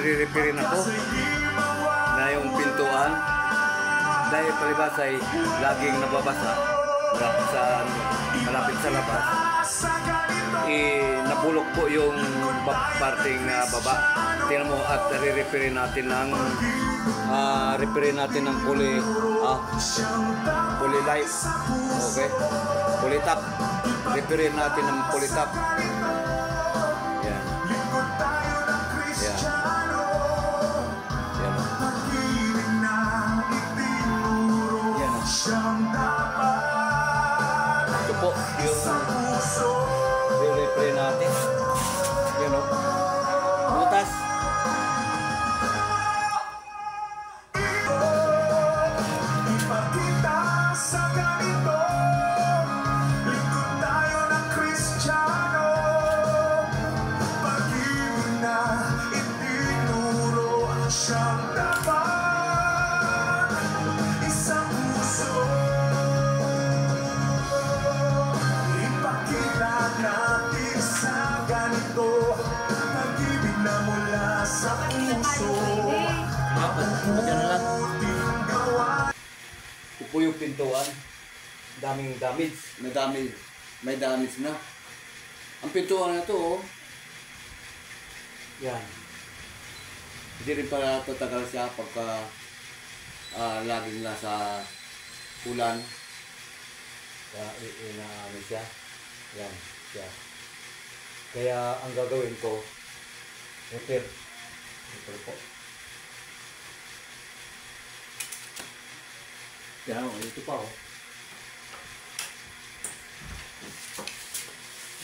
nire-referin ako na yung pintuan dahil palibas ay laging nababasa sa malapit sa labas. Nabulok po yung parting baba. Tingnan mo at nire-referin natin ng polylight. Okay? Polytop. Referin natin ng polytop. Yan. Yan. Yan. Yan. Ito po yung re-referin natin. Yan o. Butas. Ito po yung pintuan. Daming damage. May damage na. Ang pintuan na to, yan. Hindi rin pala tatagal siya pagka laging nasa ulan. Kaya inaano siya. Yan siya. Kaya ang gagawin ko, repair po. Yan, ito pa oh.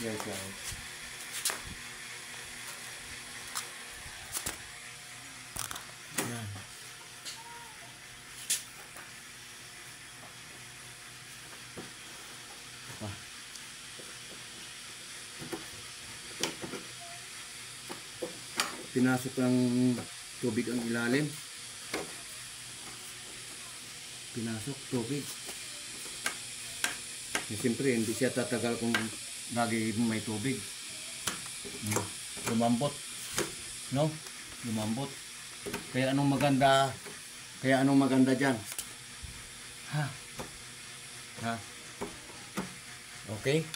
Yan siya. Yan. Pinasok ng tubig ang ilalim. Pinasok tubig. Siyempre hindi siya tatagal kung lagi may tubig. Lumambot. No? Lumambot. Kaya anong maganda dyan? Ha? Okay?